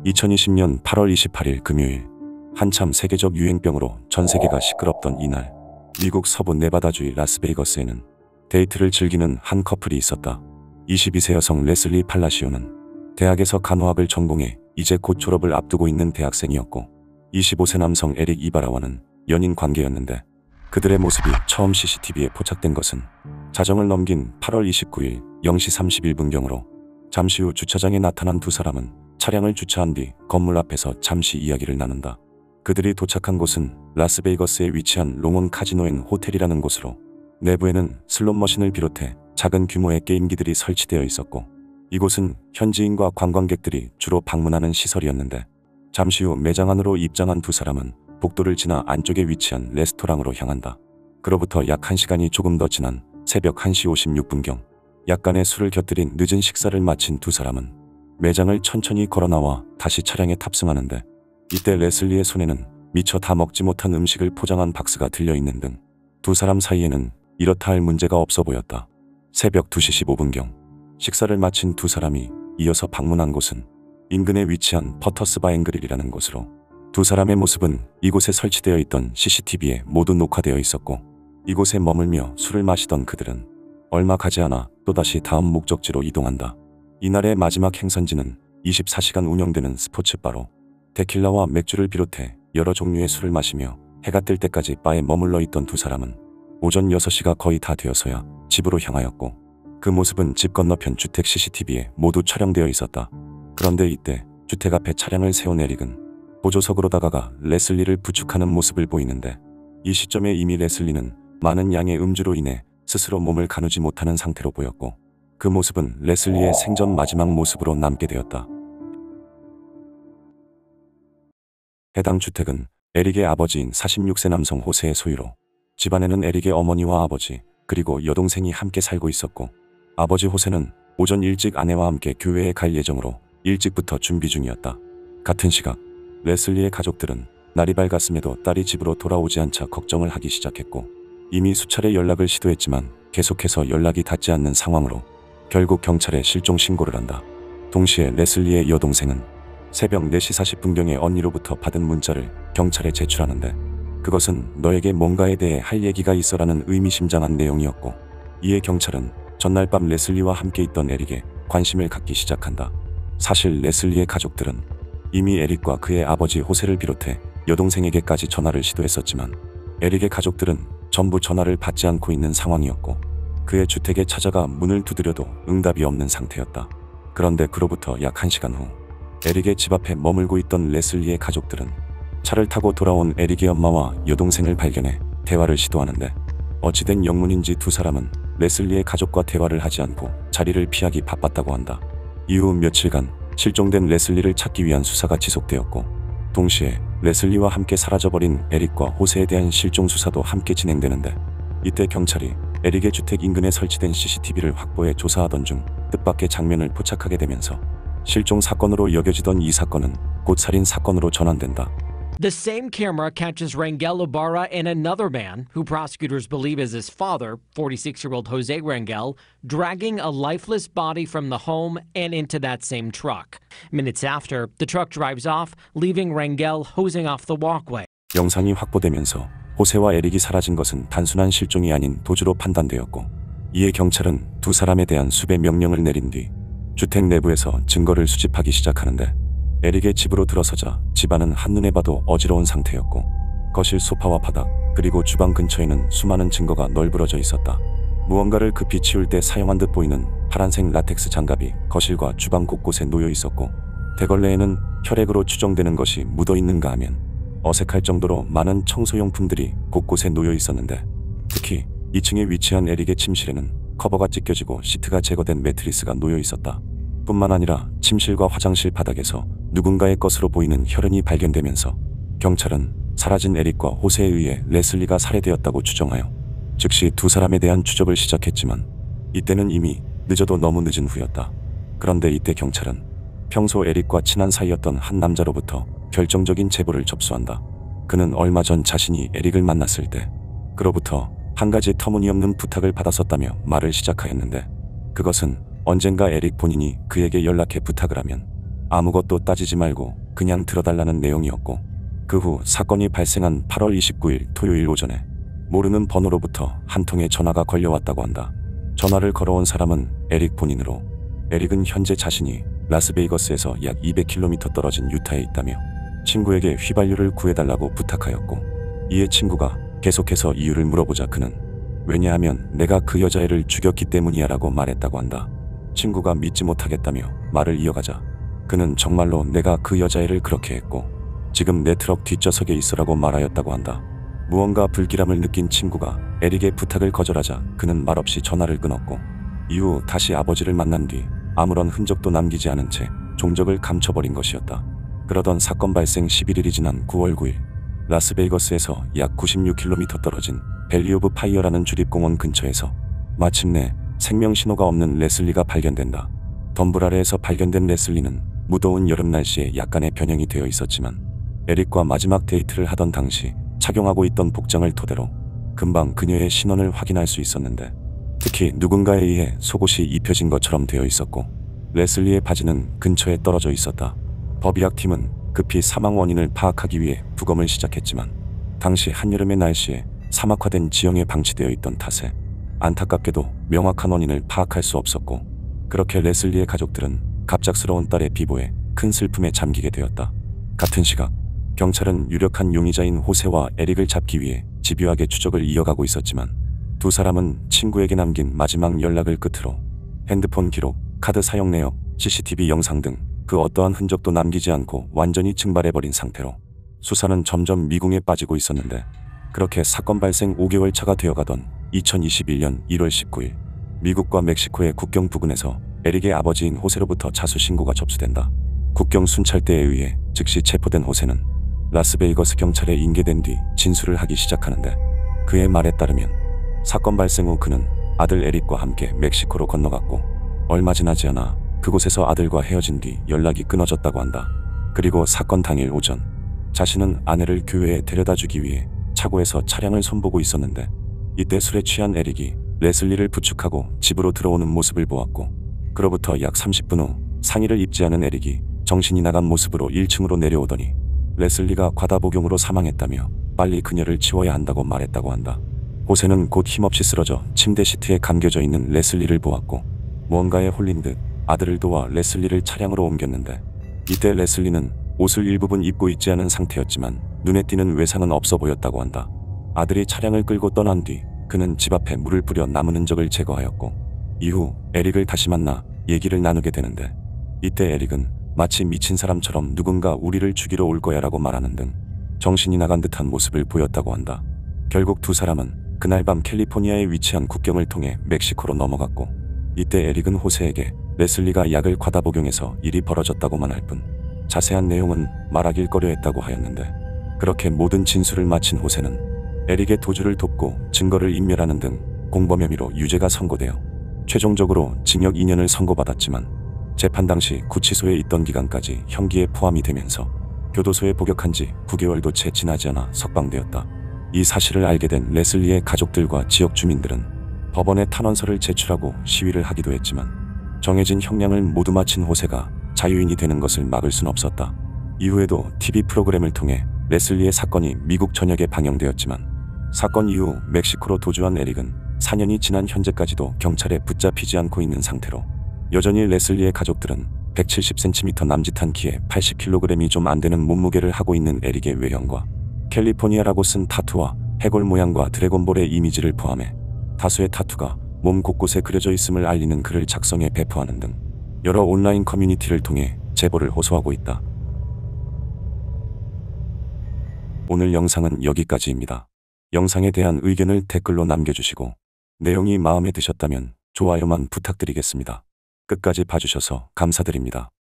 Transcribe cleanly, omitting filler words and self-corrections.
2020년 8월 28일 금요일, 한참 세계적 유행병으로 전 세계가 시끄럽던 이날, 미국 서부 네바다주의 라스베이거스에는 데이트를 즐기는 한 커플이 있었다. 22세 여성 레슬리 팔라시오는 대학에서 간호학을 전공해 이제 곧 졸업을 앞두고 있는 대학생이었고, 25세 남성 에릭 이바라와는 연인 관계였는데, 그들의 모습이 처음 CCTV에 포착된 것은 자정을 넘긴 8월 29일 0시 31분경으로 잠시 후 주차장에 나타난 두 사람은 차량을 주차한 뒤 건물 앞에서 잠시 이야기를 나눈다. 그들이 도착한 곳은 라스베이거스에 위치한 롱온 카지노 앤 호텔이라는 곳으로, 내부에는 슬롯 머신을 비롯해 작은 규모의 게임기들이 설치되어 있었고, 이곳은 현지인과 관광객들이 주로 방문하는 시설이었는데, 잠시 후 매장 안으로 입장한 두 사람은 복도를 지나 안쪽에 위치한 레스토랑으로 향한다. 그로부터 약 1시간이 조금 더 지난 새벽 1시 56분경, 약간의 술을 곁들인 늦은 식사를 마친 두 사람은 매장을 천천히 걸어나와 다시 차량에 탑승하는데, 이때 레슬리의 손에는 미처 다 먹지 못한 음식을 포장한 박스가 들려있는 등 두 사람 사이에는 이렇다 할 문제가 없어 보였다. 새벽 2시 15분경, 식사를 마친 두 사람이 이어서 방문한 곳은 인근에 위치한 퍼터스바 앤 그릴이라는 곳으로, 두 사람의 모습은 이곳에 설치되어 있던 CCTV에 모두 녹화되어 있었고, 이곳에 머물며 술을 마시던 그들은 얼마 가지 않아 또다시 다음 목적지로 이동한다. 이날의 마지막 행선지는 24시간 운영되는 스포츠바로, 데킬라와 맥주를 비롯해 여러 종류의 술을 마시며 해가 뜰 때까지 바에 머물러 있던 두 사람은 오전 6시가 거의 다 되어서야 집으로 향하였고, 그 모습은 집 건너편 주택 CCTV에 모두 촬영되어 있었다. 그런데 이때 주택 앞에 차량을 세운 에릭은 보조석으로 다가가 레슬리를 부축하는 모습을 보이는데, 이 시점에 이미 레슬리는 많은 양의 음주로 인해 스스로 몸을 가누지 못하는 상태로 보였고, 그 모습은 레슬리의 생전 마지막 모습으로 남게 되었다. 해당 주택은 에릭의 아버지인 46세 남성 호세의 소유로, 집안에는 에릭의 어머니와 아버지 그리고 여동생이 함께 살고 있었고, 아버지 호세는 오전 일찍 아내와 함께 교회에 갈 예정으로 일찍부터 준비 중이었다. 같은 시각 레슬리의 가족들은 날이 밝았음에도 딸이 집으로 돌아오지 않자 걱정을 하기 시작했고, 이미 수차례 연락을 시도했지만 계속해서 연락이 닿지 않는 상황으로 결국 경찰에 실종 신고를 한다. 동시에 레슬리의 여동생은 새벽 4시 40분경에 언니로부터 받은 문자를 경찰에 제출하는데, 그것은 너에게 뭔가에 대해 할 얘기가 있어라는 의미심장한 내용이었고, 이에 경찰은 전날 밤 레슬리와 함께 있던 에릭에 관심을 갖기 시작한다. 사실 레슬리의 가족들은 이미 에릭과 그의 아버지 호세를 비롯해 여동생에게까지 전화를 시도했었지만, 에릭의 가족들은 전부 전화를 받지 않고 있는 상황이었고, 그의 주택에 찾아가 문을 두드려도 응답이 없는 상태였다. 그런데 그로부터 약 1시간 후, 에릭의 집 앞에 머물고 있던 레슬리의 가족들은 차를 타고 돌아온 에릭의 엄마와 여동생을 발견해 대화를 시도하는데, 어찌된 영문인지 두 사람은 레슬리의 가족과 대화를 하지 않고 자리를 피하기 바빴다고 한다. 이후 며칠간 실종된 레슬리를 찾기 위한 수사가 지속되었고, 동시에 레슬리와 함께 사라져버린 에릭과 호세에 대한 실종 수사도 함께 진행되는데, 이때 경찰이 에릭의 주택 인근에 설치된 CCTV를 확보해 조사하던 중 뜻밖의 장면을 포착하게 되면서 실종 사건으로 여겨지던 이 사건은 곧 살인 사건으로 전환된다. The same camera catches Rangel Ibarra and another man, who prosecutors believe is his father, 46-year-old Jose Rangel, dragging a lifeless body from the home and into that same truck. Minutes after, the truck drives off, leaving Rangel hosing off the walkway. 영상이 확보되면서 호세와 에릭이 사라진 것은 단순한 실종이 아닌 도주로 판단되었고, 이에 경찰은 두 사람에 대한 수배 명령을 내린 뒤 주택 내부에서 증거를 수집하기 시작하는데, 에릭의 집으로 들어서자 집안은 한눈에 봐도 어지러운 상태였고, 거실 소파와 바닥 그리고 주방 근처에는 수많은 증거가 널브러져 있었다. 무언가를 급히 치울 때 사용한 듯 보이는 파란색 라텍스 장갑이 거실과 주방 곳곳에 놓여 있었고, 대걸레에는 혈액으로 추정되는 것이 묻어 있는가 하면 어색할 정도로 많은 청소용품들이 곳곳에 놓여 있었는데, 특히 2층에 위치한 에릭의 침실에는 커버가 찢겨지고 시트가 제거된 매트리스가 놓여 있었다. 뿐만 아니라 침실과 화장실 바닥에서 누군가의 것으로 보이는 혈흔이 발견되면서 경찰은 사라진 에릭과 호세에 의해 레슬리가 살해되었다고 추정하여 즉시 두 사람에 대한 추적을 시작했지만, 이때는 이미 늦어도 너무 늦은 후였다. 그런데 이때 경찰은 평소 에릭과 친한 사이였던 한 남자로부터 결정적인 제보를 접수한다. 그는 얼마 전 자신이 에릭을 만났을 때 그로부터 한 가지 터무니없는 부탁을 받았었다며 말을 시작하였는데, 그것은 언젠가 에릭 본인이 그에게 연락해 부탁을 하면 아무것도 따지지 말고 그냥 들어달라는 내용이었고, 그 후 사건이 발생한 8월 29일 토요일 오전에 모르는 번호로부터 한 통의 전화가 걸려왔다고 한다. 전화를 걸어온 사람은 에릭 본인으로, 에릭은 현재 자신이 라스베이거스에서 약 200km 떨어진 유타에 있다며 친구에게 휘발유를 구해달라고 부탁하였고, 이에 친구가 계속해서 이유를 물어보자 그는 왜냐하면 내가 그 여자애를 죽였기 때문이야 라고 말했다고 한다. 친구가 믿지 못하겠다며 말을 이어가자 그는 정말로 내가 그 여자애를 그렇게 했고 지금 내 트럭 뒷좌석에 있으라고 말하였다고 한다. 무언가 불길함을 느낀 친구가 에릭의 부탁을 거절하자 그는 말없이 전화를 끊었고, 이후 다시 아버지를 만난 뒤 아무런 흔적도 남기지 않은 채 종적을 감춰버린 것이었다. 그러던 사건 발생 11일이 지난 9월 9일 라스베이거스에서 약 96km 떨어진 밸리 오브 파이어라는 주립공원 근처에서 마침내 생명신호가 없는 레슬리가 발견된다. 덤불 아래에서 발견된 레슬리는 무더운 여름 날씨에 약간의 변형이 되어 있었지만 에릭과 마지막 데이트를 하던 당시 착용하고 있던 복장을 토대로 금방 그녀의 신원을 확인할 수 있었는데, 특히 누군가에 의해 속옷이 입혀진 것처럼 되어 있었고 레슬리의 바지는 근처에 떨어져 있었다. 법의학팀은 급히 사망 원인을 파악하기 위해 부검을 시작했지만 당시 한여름의 날씨에 사막화된 지형에 방치되어 있던 탓에 안타깝게도 명확한 원인을 파악할 수 없었고, 그렇게 레슬리의 가족들은 갑작스러운 딸의 비보에 큰 슬픔에 잠기게 되었다. 같은 시각 경찰은 유력한 용의자인 호세와 에릭을 잡기 위해 집요하게 추적을 이어가고 있었지만 두 사람은 친구에게 남긴 마지막 연락을 끝으로 핸드폰 기록, 카드 사용 내역, CCTV 영상 등 그 어떠한 흔적도 남기지 않고 완전히 증발해버린 상태로 수사는 점점 미궁에 빠지고 있었는데, 그렇게 사건 발생 5개월 차가 되어가던 2021년 1월 19일 미국과 멕시코의 국경 부근에서 에릭의 아버지인 호세로부터 자수 신고가 접수된다. 국경 순찰대에 의해 즉시 체포된 호세는 라스베이거스 경찰에 인계된 뒤 진술을 하기 시작하는데, 그의 말에 따르면 사건 발생 후 그는 아들 에릭과 함께 멕시코로 건너갔고 얼마 지나지 않아 그곳에서 아들과 헤어진 뒤 연락이 끊어졌다고 한다. 그리고 사건 당일 오전 자신은 아내를 교회에 데려다주기 위해 차고에서 차량을 손보고 있었는데 이때 술에 취한 에릭이 레슬리를 부축하고 집으로 들어오는 모습을 보았고, 그로부터 약 30분 후 상의를 입지 않은 에릭이 정신이 나간 모습으로 1층으로 내려오더니 레슬리가 과다복용으로 사망했다며 빨리 그녀를 치워야 한다고 말했다고 한다. 호세는 곧 힘없이 쓰러져 침대 시트에 감겨져 있는 레슬리를 보았고 무언가에 홀린 듯 아들을 도와 레슬리를 차량으로 옮겼는데, 이때 레슬리는 옷을 일부분 입고 있지 않은 상태였지만 눈에 띄는 외상은 없어 보였다고 한다. 아들이 차량을 끌고 떠난 뒤 그는 집 앞에 물을 뿌려 남은 흔적을 제거하였고 이후 에릭을 다시 만나 얘기를 나누게 되는데, 이때 에릭은 마치 미친 사람처럼 누군가 우리를 죽이러 올 거야 라고 말하는 등 정신이 나간 듯한 모습을 보였다고 한다. 결국 두 사람은 그날 밤 캘리포니아에 위치한 국경을 통해 멕시코로 넘어갔고, 이때 에릭은 호세에게 레슬리가 약을 과다 복용해서 일이 벌어졌다고만 할 뿐 자세한 내용은 말하길 꺼려했다고 하였는데, 그렇게 모든 진술을 마친 호세는 에릭의 도주를 돕고 증거를 인멸하는 등 공범 혐의로 유죄가 선고되어 최종적으로 징역 2년을 선고받았지만 재판 당시 구치소에 있던 기간까지 형기에 포함이 되면서 교도소에 복역한 지 9개월도 채 지나지 않아 석방되었다. 이 사실을 알게 된 레슬리의 가족들과 지역 주민들은 법원에 탄원서를 제출하고 시위를 하기도 했지만 정해진 형량을 모두 마친 호세가 자유인이 되는 것을 막을 순 없었다. 이후에도 TV 프로그램을 통해 레슬리의 사건이 미국 전역에 방영되었지만 사건 이후 멕시코로 도주한 에릭은 4년이 지난 현재까지도 경찰에 붙잡히지 않고 있는 상태로 여전히 레슬리의 가족들은 170cm 남짓한 키에 80kg이 좀 안 되는 몸무게를 하고 있는 에릭의 외형과 캘리포니아라고 쓴 타투와 해골 모양과 드래곤볼의 이미지를 포함해 다수의 타투가 몸 곳곳에 그려져 있음을 알리는 글을 작성해 배포하는 등 여러 온라인 커뮤니티를 통해 제보를 호소하고 있다. 오늘 영상은 여기까지입니다. 영상에 대한 의견을 댓글로 남겨주시고 내용이 마음에 드셨다면 좋아요만 부탁드리겠습니다. 끝까지 봐주셔서 감사드립니다.